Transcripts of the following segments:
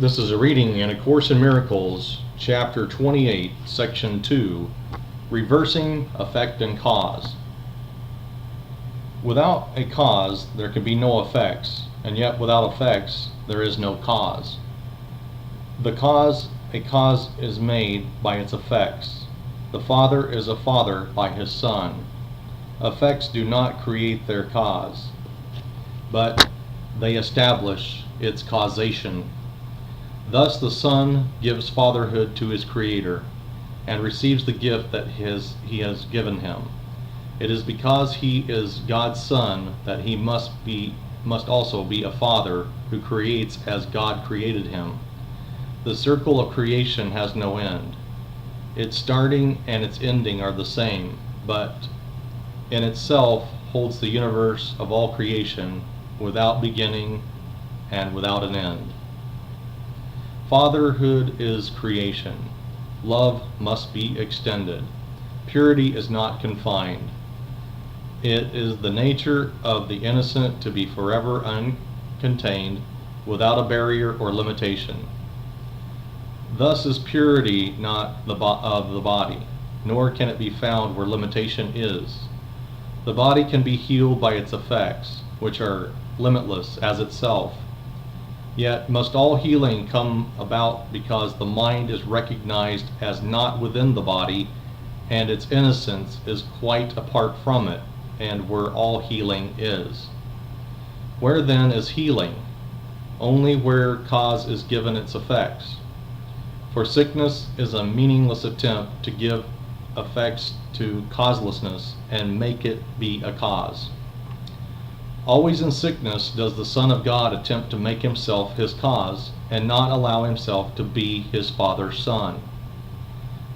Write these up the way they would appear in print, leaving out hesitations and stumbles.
This is a reading in A Course in Miracles, Chapter 28, Section 2, Reversing Effect and Cause. Without a cause, there can be no effects, and yet without effects, there is no cause. A cause is made by its effects. The Father is a father by his Son. Effects do not create their cause, but they establish its causation. Thus the Son gives fatherhood to his Creator and receives the gift that he has given him. It is because he is God's Son that he must also be a father who creates as God created him. The circle of creation has no end. Its starting and its ending are the same, but in itself holds the universe of all creation without beginning and without an end. Fatherhood is creation. Love must be extended. Purity is not confined. It is the nature of the innocent to be forever uncontained, without a barrier or limitation. Thus is purity not of the body, nor can it be found where limitation is. The body can be healed by its effects, which are limitless as itself. Yet must all healing come about because the mind is recognized as not within the body, and its innocence is quite apart from it, and where all healing is. Where then is healing? Only where cause is given its effects. For sickness is a meaningless attempt to give effects to causelessness and make it be a cause. Always in sickness does the Son of God attempt to make himself his cause and not allow himself to be his Father's Son.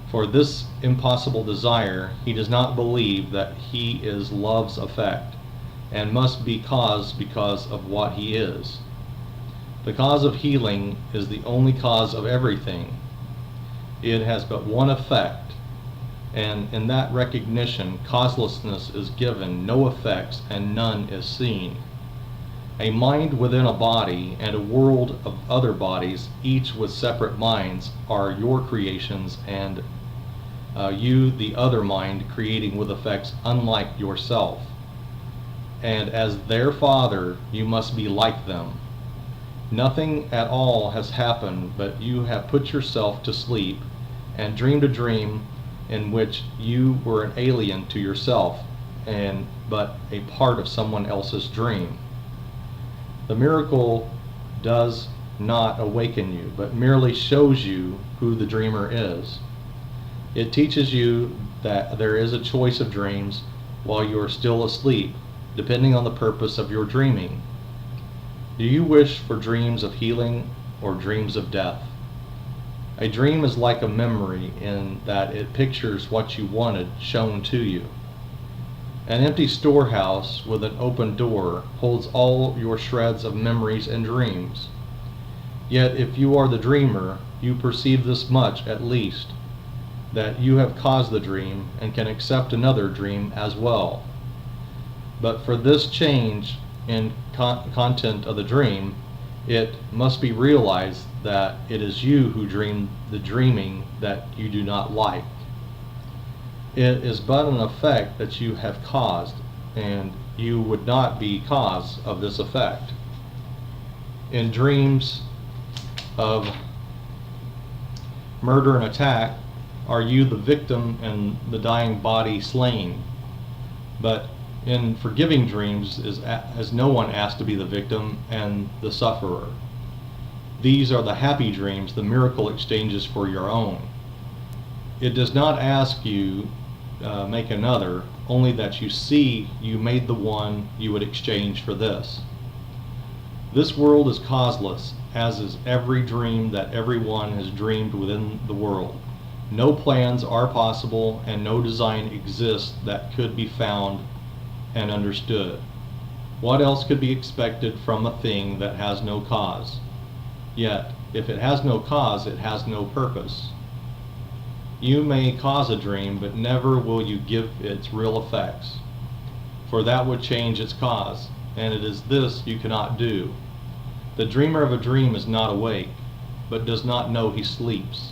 For this impossible desire, he does not believe that he is love's effect and must be cause because of what he is. The cause of healing is the only cause of everything. It has but one effect, and in that recognition, causelessness is given no effects and none is seen. A mind within a body and a world of other bodies, each with separate minds, are your creations, and you, the other mind, creating with effects unlike yourself. And as their father, you must be like them. Nothing at all has happened, but you have put yourself to sleep and dreamed a dream in which you were an alien to yourself, but a part of someone else's dream. The miracle does not awaken you, but merely shows you who the dreamer is. It teaches you that there is a choice of dreams while you are still asleep, depending on the purpose of your dreaming. Do you wish for dreams of healing or dreams of death? A dream is like a memory in that it pictures what you wanted shown to you. An empty storehouse with an open door holds all your shreds of memories and dreams. Yet if you are the dreamer, you perceive this much at least, that you have caused the dream and can accept another dream as well. But for this change in content of the dream, it must be realized that it is you who dream the dreaming that you do not like. It is but an effect that you have caused, and you would not be cause of this effect. In dreams of murder and attack, are you the victim and the dying body slain? But in forgiving dreams is no one asked to be the victim and the sufferer. These are the happy dreams the miracle exchanges for your own. It does not ask you make another, only that you see you made the one you would exchange for this. This world is causeless, as is every dream that everyone has dreamed within the world. No plans are possible, and no design exists that could be found and understood. What else could be expected from a thing that has no cause? Yet, if it has no cause, it has no purpose. You may cause a dream, but never will you give its real effects, for that would change its cause, and it is this you cannot do. The dreamer of a dream is not awake. but does not know he sleeps.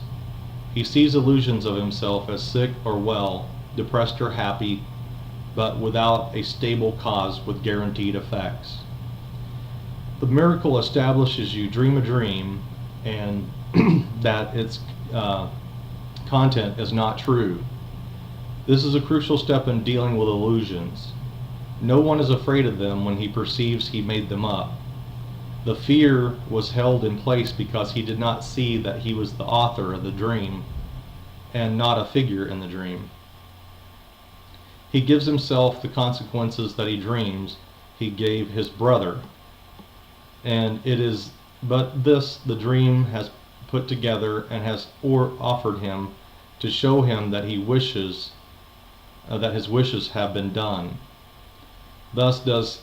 He sees illusions of himself as sick or well, depressed or happy, but without a stable cause with guaranteed effects. The miracle establishes you dream a dream and that its content is not true. This is a crucial step in dealing with illusions. No one is afraid of them when he perceives he made them up. The fear was held in place because he did not see that he was the author of the dream and not a figure in the dream. He gives himself the consequences that he dreams he gave his brother. And it is but this the dream has put together and has offered him to show him that he wishes that his wishes have been done. Thus does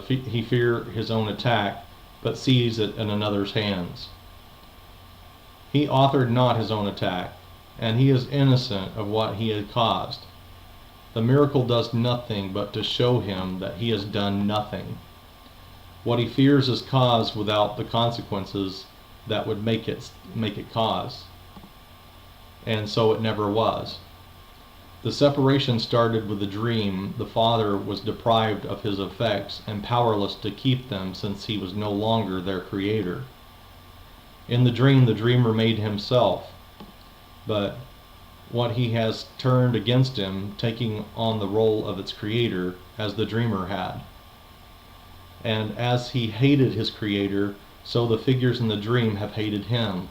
he fear his own attack, but sees it in another's hands. He authored not his own attack, and he is innocent of what he had caused. The miracle does nothing but to show him that he has done nothing. What he fears is cause without the consequences that would make it cause, and so it never was. The separation started with the dream. The father was deprived of his effects and powerless to keep them since he was no longer their creator. In the dreamer made himself, but what he has turned against him, taking on the role of its creator as the dreamer had. And as he hated his creator, so the figures in the dream have hated him.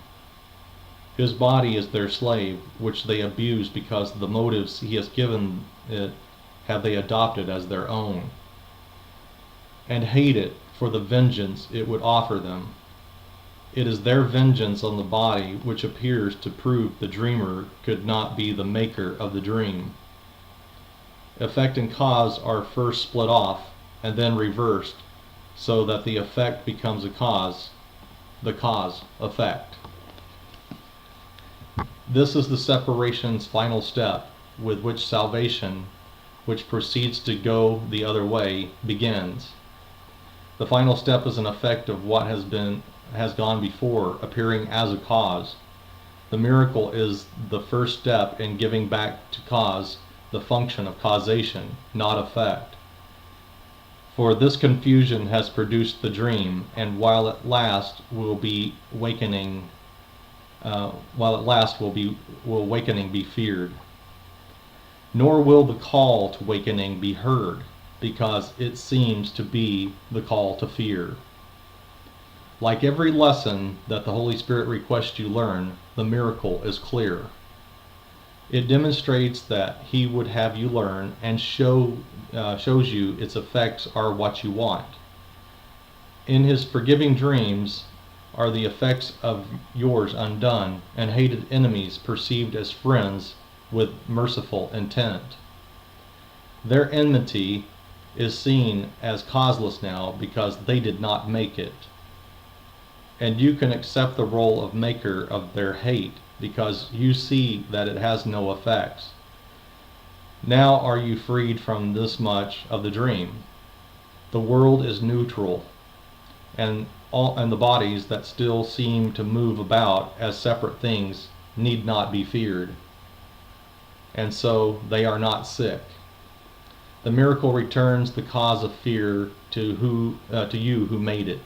His body is their slave, which they abuse because the motives he has given it have they adopted as their own, and hate it for the vengeance it would offer them. It is their vengeance on the body which appears to prove the dreamer could not be the maker of the dream. Effect and cause are first split off and then reversed, so that the effect becomes a cause, the cause effect. This is the separation's final step, with which salvation, which proceeds to go the other way, begins. The final step is an effect of what has gone before, appearing as a cause. The miracle is the first step in giving back to cause the function of causation, not effect. For this confusion has produced the dream, and while it lasts will awakening be feared. Nor will the call to awakening be heard, because it seems to be the call to fear. Like every lesson that the Holy Spirit requests you learn, the miracle is clear. It demonstrates that He would have you learn and shows you its effects are what you want. In His forgiving dreams are the effects of yours undone, and hated enemies perceived as friends with merciful intent. Their enmity is seen as causeless now because they did not make it. And you can accept the role of maker of their hate because you see that it has no effects. Now are you freed from this much of the dream. The world is neutral, and the bodies that still seem to move about as separate things need not be feared, and so they are not sick. The miracle returns the cause of fear to you who made it.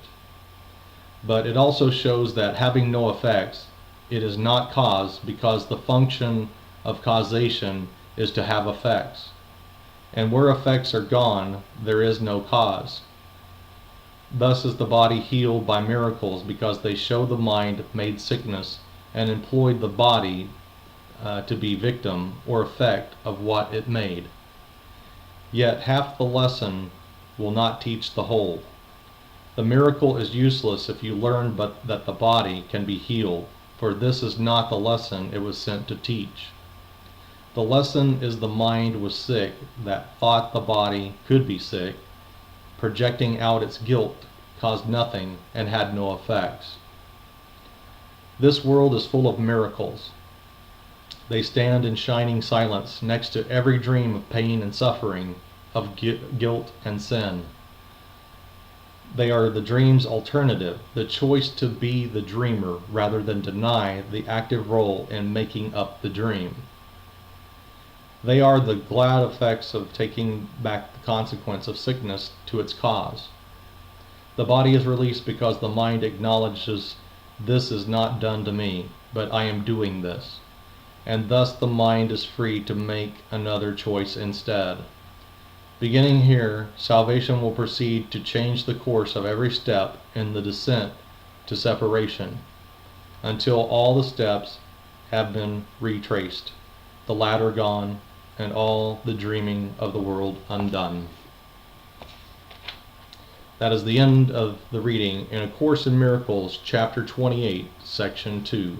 But it also shows that having no effects, it is not cause, because the function of causation is to have effects. And where effects are gone, there is no cause. Thus is the body healed by miracles, because they show the mind made sickness and employed the body to be victim or effect of what it made. Yet half the lesson will not teach the whole. The miracle is useless if you learn but that the body can be healed, for this is not the lesson it was sent to teach. The lesson is the mind was sick that thought the body could be sick, projecting out its guilt, caused nothing and had no effects. This world is full of miracles. They stand in shining silence next to every dream of pain and suffering, of guilt and sin. They are the dream's alternative, the choice to be the dreamer rather than deny the active role in making up the dream. They are the glad effects of taking back the consequence of sickness to its cause. The body is released because the mind acknowledges this is not done to me, but I am doing this. And thus the mind is free to make another choice instead. Beginning here, salvation will proceed to change the course of every step in the descent to separation, until all the steps have been retraced, the ladder gone, and all the dreaming of the world undone. That is the end of the reading in A Course in Miracles, Chapter 28, Section 2.